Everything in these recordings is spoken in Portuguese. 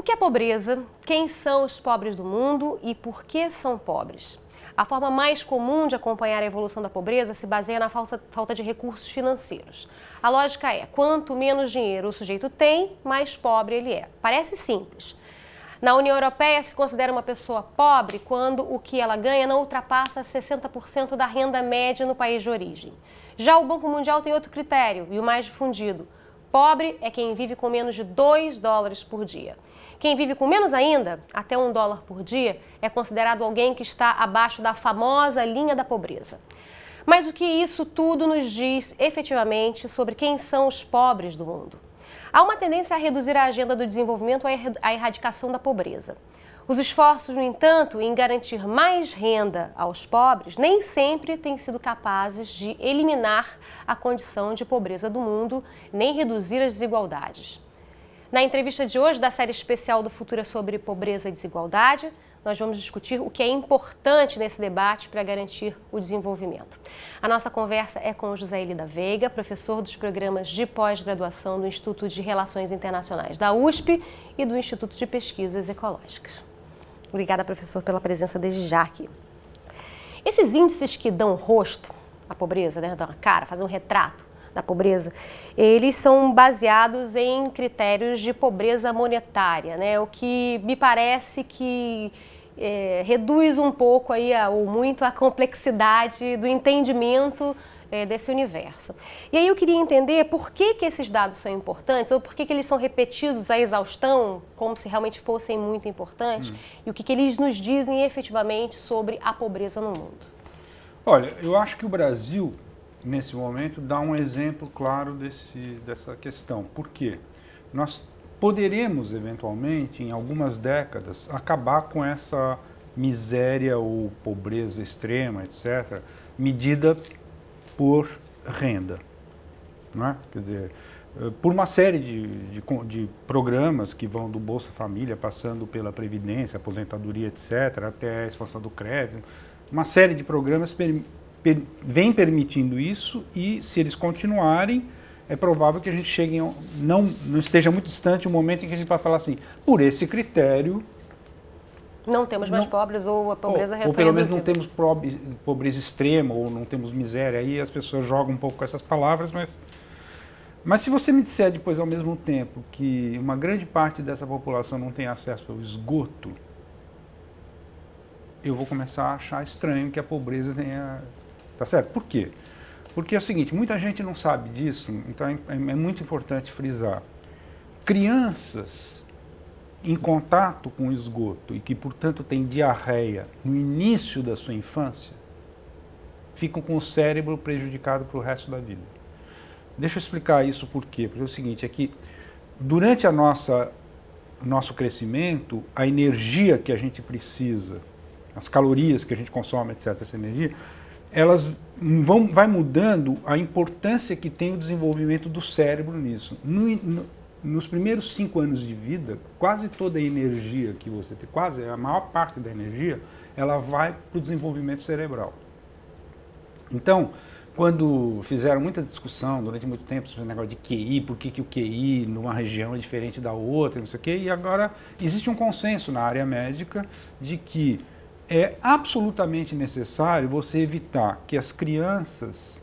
que é pobreza? Quem são os pobres do mundo e por que são pobres? A forma mais comum de acompanhar a evolução da pobreza se baseia na falta de recursos financeiros. A lógica é, quanto menos dinheiro o sujeito tem, mais pobre ele é. Parece simples. Na União Europeia se considera uma pessoa pobre quando o que ela ganha não ultrapassa 60% da renda média no país de origem. Já o Banco Mundial tem outro critério, e o mais difundido. Pobre é quem vive com menos de $2 por dia. Quem vive com menos ainda, até $1 por dia, é considerado alguém que está abaixo da famosa linha da pobreza. Mas o que isso tudo nos diz efetivamente sobre quem são os pobres do mundo? Há uma tendência a reduzir a agenda do desenvolvimento à erradicação da pobreza. Os esforços, no entanto, em garantir mais renda aos pobres nem sempre têm sido capazes de eliminar a condição de pobreza do mundo, nem reduzir as desigualdades. Na entrevista de hoje da série especial do Futura sobre pobreza e desigualdade, nós vamos discutir o que é importante nesse debate para garantir o desenvolvimento. A nossa conversa é com José Eli da Veiga, professor dos programas de pós-graduação do Instituto de Relações Internacionais da USP e do Instituto de Pesquisas Ecológicas. Obrigada, professor, pela presença desde já aqui. Esses índices que dão rosto à pobreza, né, dão a cara, fazem um retrato da pobreza, eles são baseados em critérios de pobreza monetária, né, o que me parece que reduz um pouco aí, ou muito a complexidade do entendimento desse universo. E aí eu queria entender por que esses dados são importantes, ou por que eles são repetidos à exaustão, como se realmente fossem muito importantes, e o que eles nos dizem efetivamente sobre a pobreza no mundo. Olha, eu acho que o Brasil, nesse momento, dá um exemplo claro dessa questão. Por quê? Nós poderemos, eventualmente, em algumas décadas, acabar com essa miséria ou pobreza extrema, etc., medida por renda, não é? Quer dizer, por uma série de programas que vão do Bolsa Família, passando pela Previdência, Aposentadoria, etc., até a expansão do crédito, uma série de programas vem permitindo isso e, se eles continuarem, é provável que a gente chegue, não esteja muito distante o momento em que a gente vai falar assim, por esse critério... Não temos mais pobres ou a pobreza ou pelo menos não temos pobreza extrema ou não temos miséria. Aí as pessoas jogam um pouco com essas palavras, mas se você me disser depois ao mesmo tempo que uma grande parte dessa população não tem acesso ao esgoto, eu vou começar a achar estranho que a pobreza tenha... Tá certo? Por quê? Porque é o seguinte, muita gente não sabe disso, então é muito importante frisar. Crianças em contato com o esgoto e que, portanto, têm diarreia no início da sua infância, ficam com o cérebro prejudicado para o resto da vida. Deixa eu explicar isso por quê. Porque é o seguinte, é que durante o nosso crescimento, a energia que a gente precisa, as calorias que a gente consome, etc., essa energia, elas vai mudando a importância que tem o desenvolvimento do cérebro nisso. Nos primeiros 5 anos de vida, quase toda a energia que você tem, quase a maior parte da energia, ela vai para o desenvolvimento cerebral. Então, quando fizeram muita discussão durante muito tempo sobre o negócio de QI, por que o QI numa região é diferente da outra, não sei o quê, e agora existe um consenso na área médica de que é absolutamente necessário você evitar que as crianças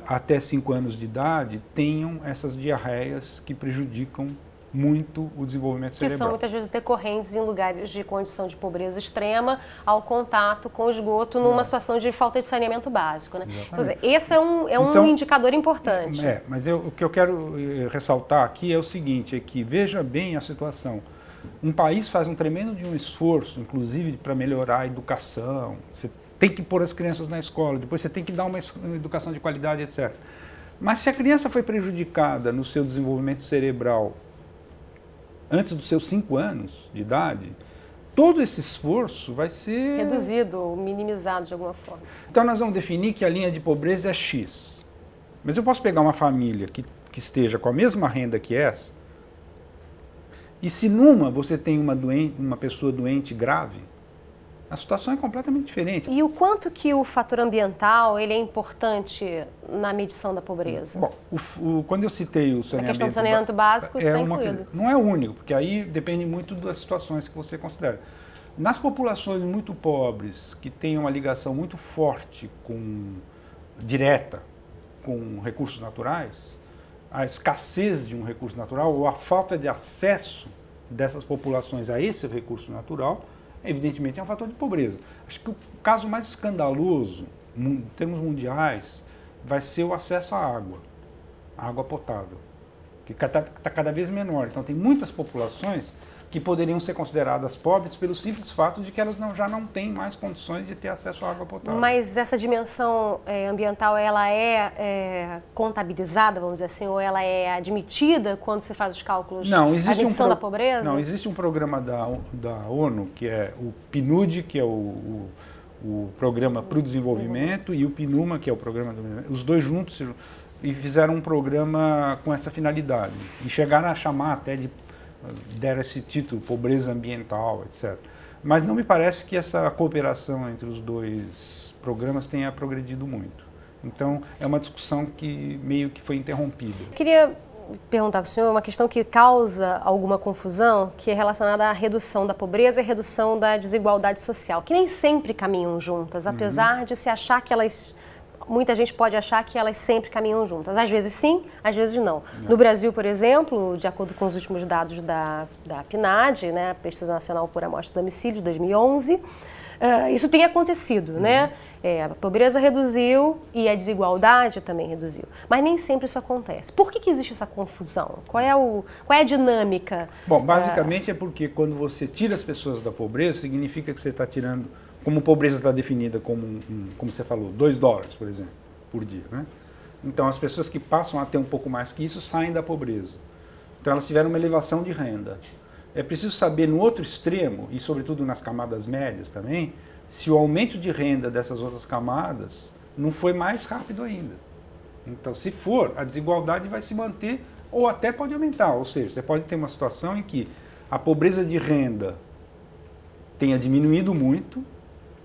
até 5 anos de idade tenham essas diarreias que prejudicam muito o desenvolvimento cerebral. Que são muitas vezes decorrentes em lugares de condição de pobreza extrema ao contato com o esgoto numa situação de falta de saneamento básico, né? Então, esse é um indicador importante. Mas o que eu quero ressaltar aqui é o seguinte, é que veja bem a situação. Um país faz um tremendo de um esforço, inclusive para melhorar a educação, você tem que pôr as crianças na escola, depois você tem que dar uma educação de qualidade, etc. Mas se a criança foi prejudicada no seu desenvolvimento cerebral antes dos seus 5 anos de idade, todo esse esforço vai ser... reduzido ou minimizado de alguma forma. Então nós vamos definir que a linha de pobreza é X. Mas eu posso pegar uma família que esteja com a mesma renda que essa, e se numa você tem uma pessoa doente grave, A situação é completamente diferente. E o quanto que o fator ambiental ele é importante na medição da pobreza? Bom, quando eu citei o saneamento... A questão do saneamento básico está incluído. Não é o único, porque aí depende muito das situações que você considera. Nas populações muito pobres, que têm uma ligação muito forte, direta, com recursos naturais, a escassez de um recurso natural ou a falta de acesso dessas populações a esse recurso natural, evidentemente é um fator de pobreza. Acho que o caso mais escandaloso, em termos mundiais, vai ser o acesso à água potável, que está cada vez menor. Então tem muitas populações que poderiam ser consideradas pobres pelo simples fato de que elas já não têm mais condições de ter acesso à água potável. Mas essa dimensão ambiental, ela é contabilizada, vamos dizer assim, ou ela é admitida quando se faz os cálculos da medição da pobreza? Não, existe um programa da ONU, que é o PNUD, que é o Programa para o Desenvolvimento, e o PNUMA, que é o Programa do... Os dois juntos e fizeram um programa com essa finalidade. E chegaram a chamar até deram esse título, pobreza ambiental, etc. Mas não me parece que essa cooperação entre os dois programas tenha progredido muito. Então, é uma discussão que meio que foi interrompida. Eu queria perguntar para o senhor uma questão que causa alguma confusão, que é relacionada à redução da pobreza e à redução da desigualdade social, que nem sempre caminham juntas, apesar de se achar que elas... Muita gente pode achar que elas sempre caminham juntas. Às vezes sim, às vezes não. No Brasil, por exemplo, de acordo com os últimos dados da PNAD, né, Pesquisa Nacional por Amostra de Domicílio, de 2011, isso tem acontecido, né? A pobreza reduziu e a desigualdade também reduziu. Mas nem sempre isso acontece. Por que existe essa confusão? Qual é a dinâmica? Bom, basicamente é porque quando você tira as pessoas da pobreza, significa que você está tirando... Como pobreza está definida como você falou, $2, por exemplo, por dia, né? Então, as pessoas que passam a ter um pouco mais que isso saem da pobreza. Então, elas tiveram uma elevação de renda. É preciso saber, no outro extremo, e sobretudo nas camadas médias também, se o aumento de renda dessas outras camadas não foi mais rápido ainda. Então, se for, a desigualdade vai se manter ou até pode aumentar. Ou seja, você pode ter uma situação em que a pobreza de renda tenha diminuído muito,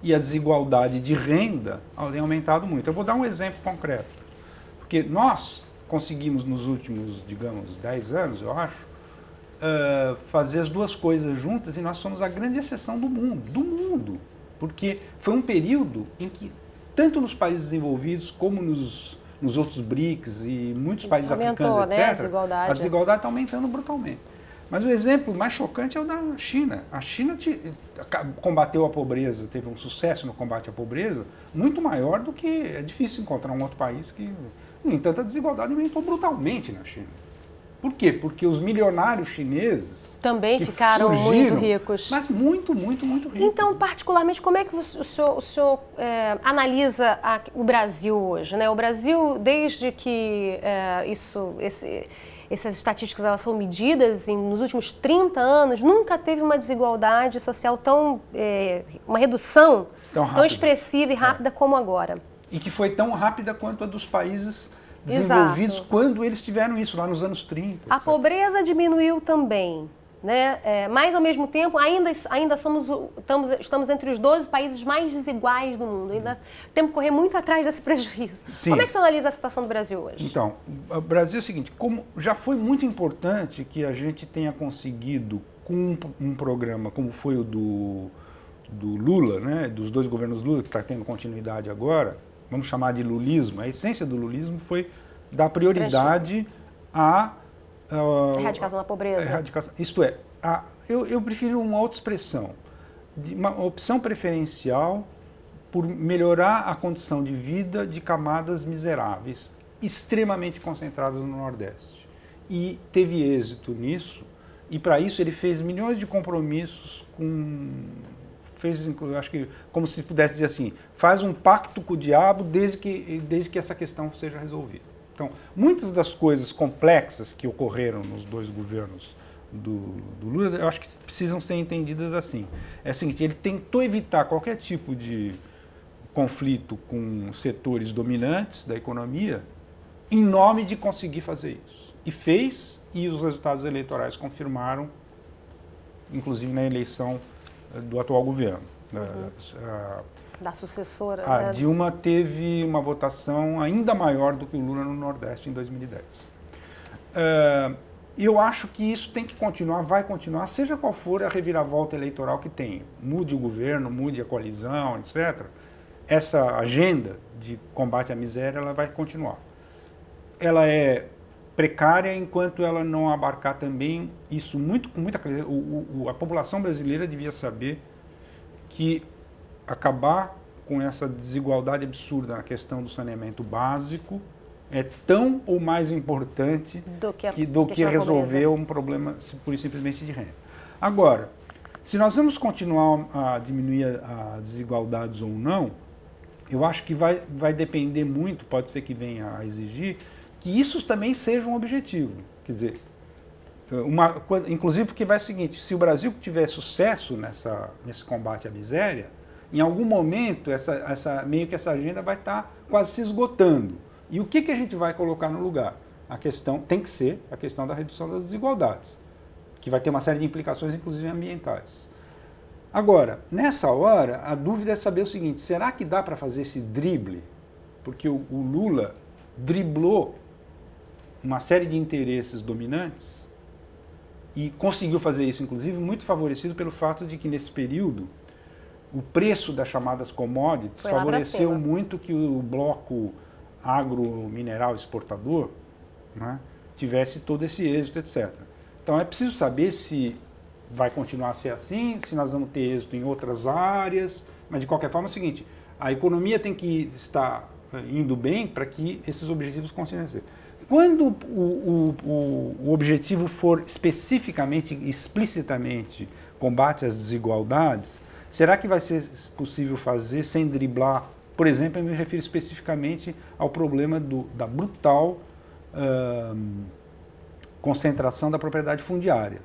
e a desigualdade de renda tem aumentado muito. Eu vou dar um exemplo concreto. Porque nós conseguimos nos últimos, digamos, 10 anos, eu acho, fazer as duas coisas juntas e nós somos a grande exceção do mundo. Porque foi um período em que, tanto nos países desenvolvidos como nos outros BRICS e muitos países africanos, etc., né, a desigualdade está aumentando brutalmente. Mas o exemplo mais chocante é o da China. A China combateu a pobreza, teve um sucesso no combate à pobreza muito maior do que é difícil encontrar um outro país que... No entanto, a desigualdade aumentou brutalmente na China. Por quê? Porque os milionários chineses... Também ficaram muito ricos. Mas muito ricos. Então, particularmente, como é que o senhor analisa o Brasil hoje, né? O Brasil, desde que essas estatísticas elas são medidas nos últimos 30 anos, nunca teve uma desigualdade social uma redução tão expressiva e rápida como agora. E que foi tão rápida quanto a dos países desenvolvidos. Exato. Quando eles tiveram isso, lá nos anos 30. A pobreza diminuiu também, né? Mas, ao mesmo tempo, ainda estamos entre os 12 países mais desiguais do mundo. Ainda temos que correr muito atrás desse prejuízo. Sim. Como é que você analisa a situação do Brasil hoje? Então, o Brasil é o seguinte, como já foi muito importante que a gente tenha conseguido, com um programa como foi o do Lula, né, dos dois governos Lula, que está tendo continuidade agora, vamos chamar de lulismo, a essência do lulismo foi dar prioridade à erradicação da pobreza. Isto é, eu prefiro uma outra expressão, uma opção preferencial por melhorar a condição de vida de camadas miseráveis, extremamente concentradas no Nordeste. E teve êxito nisso, e para isso ele fez milhões de compromissos acho que, como se pudesse dizer assim, faz um pacto com o diabo desde que essa questão seja resolvida. Então, muitas das coisas complexas que ocorreram nos dois governos do Lula, eu acho que precisam ser entendidas assim. É o seguinte, ele tentou evitar qualquer tipo de conflito com setores dominantes da economia em nome de conseguir fazer isso. E fez, e os resultados eleitorais confirmaram, inclusive na eleição do atual governo. Da sucessora. A Dilma teve uma votação ainda maior do que o Lula no Nordeste em 2010. Eu acho que isso tem que continuar, vai continuar, seja qual for a reviravolta eleitoral que tenha. Mude o governo, mude a coalizão, etc. Essa agenda de combate à miséria, ela vai continuar. Ela é precária enquanto ela não abarcar também isso com muita clareza. A população brasileira devia saber que acabar com essa desigualdade absurda na questão do saneamento básico é tão ou mais importante do que resolver um problema pura e simplesmente de renda. Agora, se nós vamos continuar a diminuir as desigualdades ou não, eu acho que vai depender muito, pode ser que venha a exigir, que isso também seja um objetivo. Quer dizer, inclusive porque vai o seguinte, se o Brasil tiver sucesso nesse combate à miséria, em algum momento meio que essa agenda vai estar quase se esgotando. E o que a gente vai colocar no lugar? A questão tem que ser a questão da redução das desigualdades, que vai ter uma série de implicações, inclusive ambientais. Agora, nessa hora, a dúvida é saber o seguinte, será que dá para fazer esse drible? Porque o Lula driblou uma série de interesses dominantes e conseguiu fazer isso, inclusive, muito favorecido pelo fato de que, nesse período, o preço das chamadas commodities favoreceu muito que o bloco agro-mineral exportador, né, tivesse todo esse êxito, etc. Então, é preciso saber se vai continuar a ser assim, se nós vamos ter êxito em outras áreas, mas, de qualquer forma, é o seguinte, a economia tem que estar indo bem para que esses objetivos continuem a ser. Quando o objetivo for especificamente, explicitamente, combate às desigualdades, será que vai ser possível fazer sem driblar? Por exemplo, eu me refiro especificamente ao problema da brutal concentração da propriedade fundiária,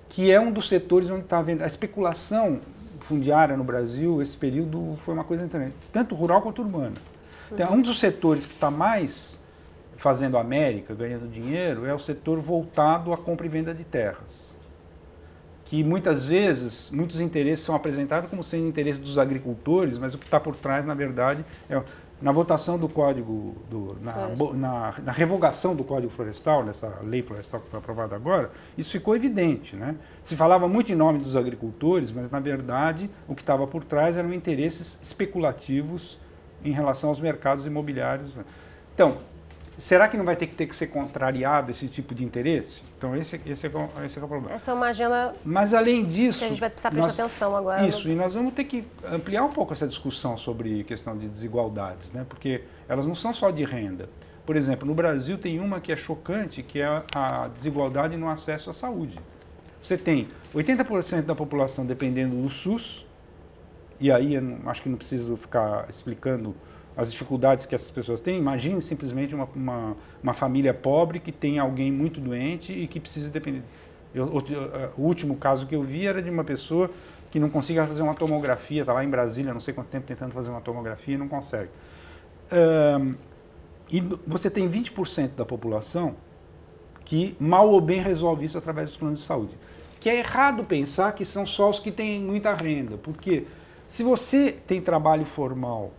que é um dos setores onde está havendo a especulação fundiária no Brasil. Esse período foi uma coisa interessante, tanto rural quanto urbana. Então, um dos setores que está mais fazendo América, ganhando dinheiro, é o setor voltado à compra e venda de terras, que muitas vezes, muitos interesses são apresentados como sendo interesses dos agricultores, mas o que está por trás, na verdade, na votação do Código, na revogação do Código Florestal, nessa lei florestal que foi aprovada agora, isso ficou evidente, né? Se falava muito em nome dos agricultores, mas, na verdade, o que estava por trás eram interesses especulativos em relação aos mercados imobiliários. Então, será que não vai ter que ser contrariado esse tipo de interesse? Então, esse é o problema. Essa é uma agenda. Mas, além disso, que a gente vai precisar prestar atenção agora. Isso, e nós vamos ter que ampliar um pouco essa discussão sobre questão de desigualdades, né? Porque elas não são só de renda. Por exemplo, no Brasil tem uma que é chocante, que é a desigualdade no acesso à saúde. Você tem 80% da população dependendo do SUS, e aí eu acho que não preciso ficar explicando as dificuldades que essas pessoas têm. Imagine simplesmente uma família pobre que tem alguém muito doente e que precisa depender. O último caso que eu vi era de uma pessoa que não conseguia fazer uma tomografia, está lá em Brasília, não sei quanto tempo tentando fazer uma tomografia e não consegue. E você tem 20% da população que mal ou bem resolve isso através dos planos de saúde. Que é errado pensar que são só os que têm muita renda, porque se você tem trabalho formal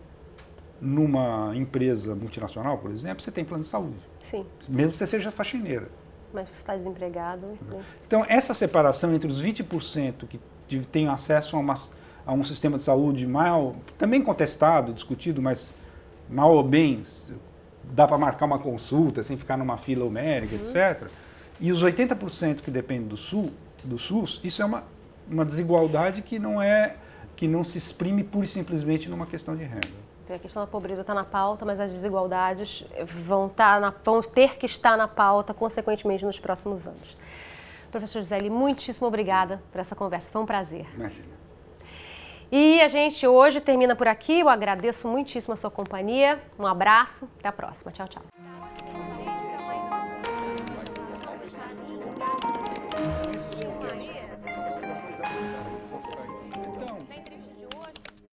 numa empresa multinacional, por exemplo, você tem plano de saúde. Sim. Mesmo que você seja faxineira. Mas você está desempregado. Então, essa separação entre os 20% que têm acesso a um sistema de saúde também contestado, discutido, mas mal ou bem, dá para marcar uma consulta sem ficar numa fila homérica, etc. E os 80% que dependem do SUS, isso é uma desigualdade que não se exprime pura e simplesmente numa questão de renda. A questão da pobreza está na pauta, mas as desigualdades vão ter que estar na pauta, consequentemente, nos próximos anos. Professor Gisele, muitíssimo obrigada por essa conversa, foi um prazer. Imagina. E a gente hoje termina por aqui, eu agradeço muitíssimo a sua companhia, um abraço, até a próxima, tchau, tchau.